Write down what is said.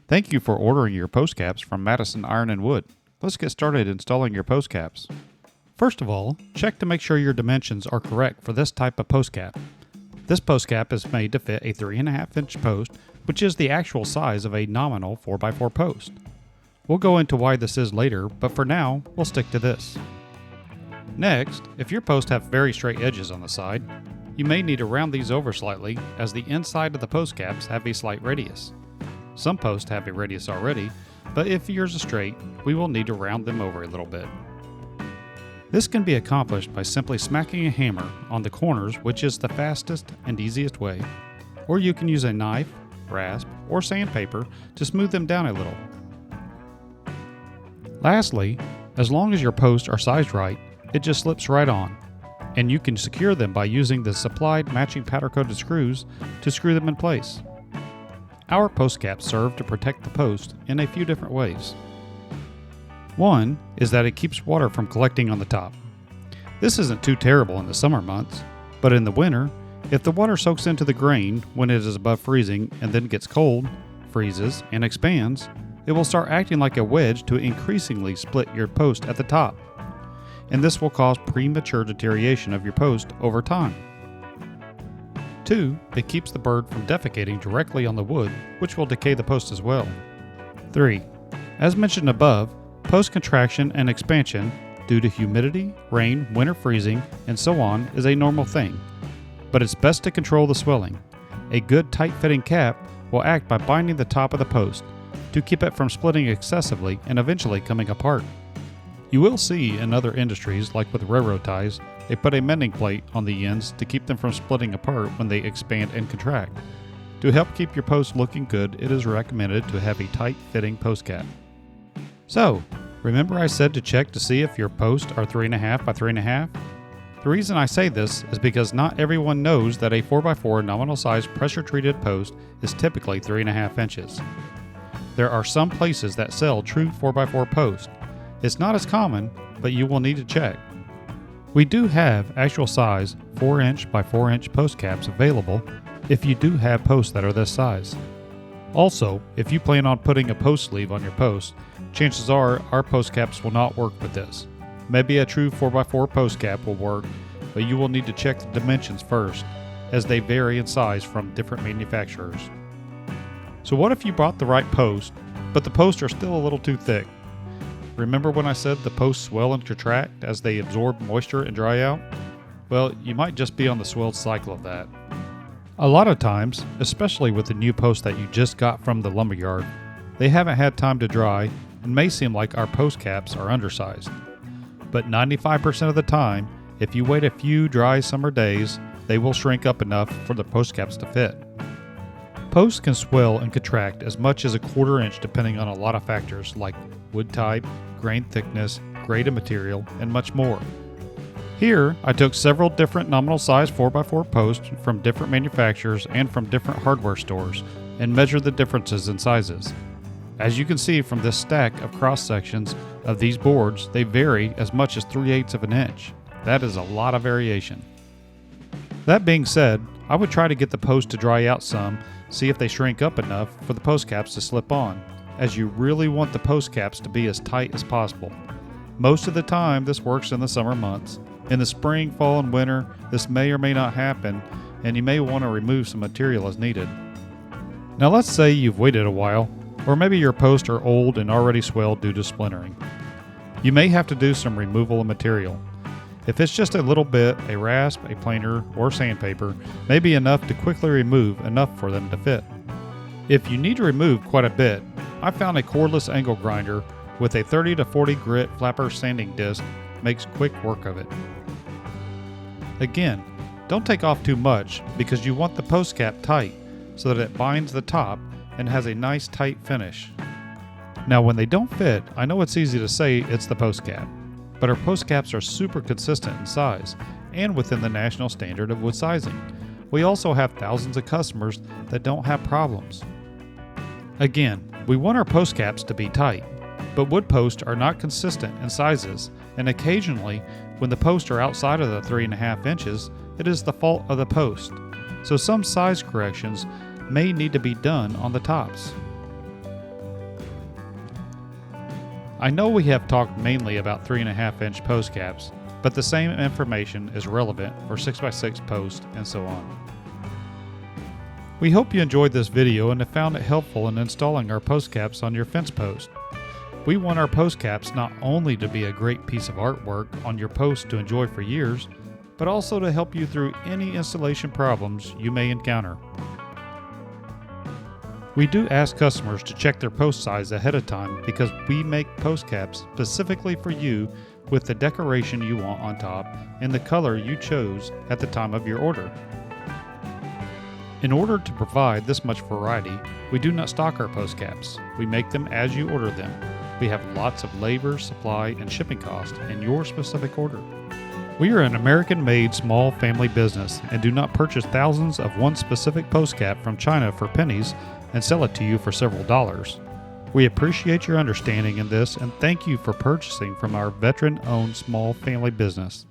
Thank you for ordering your post caps from Madison Iron and Wood. Let's get started installing your post caps. First of all, check to make sure your dimensions are correct for this type of post cap. This post cap is made to fit a 3.5 inch post, which is the actual size of a nominal 4x4 post. We'll go into why this is later, but for now, we'll stick to this. Next, if your posts have very straight edges on the side, you may need to round these over slightly, as the inside of the post caps have a slight radius. Some posts have a radius already, but if yours is straight, we will need to round them over a little bit. This can be accomplished by simply smacking a hammer on the corners, which is the fastest and easiest way, or you can use a knife, rasp, or sandpaper to smooth them down a little. Lastly, as long as your posts are sized right, it just slips right on, and you can secure them by using the supplied matching powder-coated screws to screw them in place. Our post caps serve to protect the post in a few different ways. One is that it keeps water from collecting on the top. This isn't too terrible in the summer months, but in the winter, if the water soaks into the grain when it is above freezing and then gets cold, freezes, and expands, it will start acting like a wedge to increasingly split your post at the top, and this will cause premature deterioration of your post over time. 2, it keeps the bird from defecating directly on the wood, which will decay the post as well. 3, as mentioned above, post contraction and expansion due to humidity, rain, winter freezing, and so on is a normal thing, but it's best to control the swelling. A good tight-fitting cap will act by binding the top of the post to keep it from splitting excessively and eventually coming apart. You will see in other industries, like with railroad ties, they put a mending plate on the ends to keep them from splitting apart when they expand and contract. To help keep your post looking good, it is recommended to have a tight-fitting post cap. So, remember I said to check to see if your posts are 3.5 by 3.5? The reason I say this is because not everyone knows that a 4x4 nominal size pressure-treated post is typically 3.5 inches. There are some places that sell true 4x4 posts. It's not as common, but you will need to check. We do have actual size 4 inch by 4 inch post caps available if you do have posts that are this size. Also, if you plan on putting a post sleeve on your post, chances are our post caps will not work with this. Maybe a true 4x4 post cap will work, but you will need to check the dimensions first, as they vary in size from different manufacturers. So what if you bought the right post, but the posts are still a little too thick? Remember when I said the posts swell and contract as they absorb moisture and dry out? Well, you might just be on the swelled cycle of that. A lot of times, especially with the new posts that you just got from the lumberyard, they haven't had time to dry and may seem like our post caps are undersized. But 95% of the time, if you wait a few dry summer days, they will shrink up enough for the post caps to fit. Posts can swell and contract as much as a 1/4 inch depending on a lot of factors like wood type, grain thickness, grade of material, and much more. Here, I took several different nominal size 4x4 posts from different manufacturers and from different hardware stores and measured the differences in sizes. As you can see from this stack of cross sections of these boards, they vary as much as 3/8 of an inch. That is a lot of variation. That being said, I would try to get the post to dry out some, see if they shrink up enough for the post caps to slip on, as you really want the post caps to be as tight as possible. Most of the time this works in the summer months. In the spring, fall, and winter, this may or may not happen, and you may want to remove some material as needed. Now let's say you've waited a while, or maybe your posts are old and already swelled due to splintering. You may have to do some removal of material. If it's just a little bit, a rasp, a planer, or sandpaper may be enough to quickly remove enough for them to fit. If you need to remove quite a bit, I found a cordless angle grinder with a 30 to 40 grit flapper sanding disc makes quick work of it. Again, don't take off too much because you want the post cap tight so that it binds the top and has a nice tight finish. Now when they don't fit, I know it's easy to say it's the post cap, but our post caps are super consistent in size and within the national standard of wood sizing. We also have thousands of customers that don't have problems. Again, we want our post caps to be tight, but wood posts are not consistent in sizes, and occasionally, when the posts are outside of the 3.5 inches, it is the fault of the post. So some size corrections may need to be done on the tops. I know we have talked mainly about 3.5-inch post caps, but the same information is relevant for 6x6 post and so on. We hope you enjoyed this video and have found it helpful in installing our post caps on your fence post. We want our post caps not only to be a great piece of artwork on your post to enjoy for years, but also to help you through any installation problems you may encounter. We do ask customers to check their post size ahead of time because we make post caps specifically for you with the decoration you want on top and the color you chose at the time of your order. In order to provide this much variety, we do not stock our post caps. We make them as you order them. We have lots of labor, supply, and shipping costs in your specific order. We are an American-made small family business and do not purchase thousands of one specific post cap from China for pennies and sell it to you for several dollars. We appreciate your understanding in this and thank you for purchasing from our veteran-owned small family business.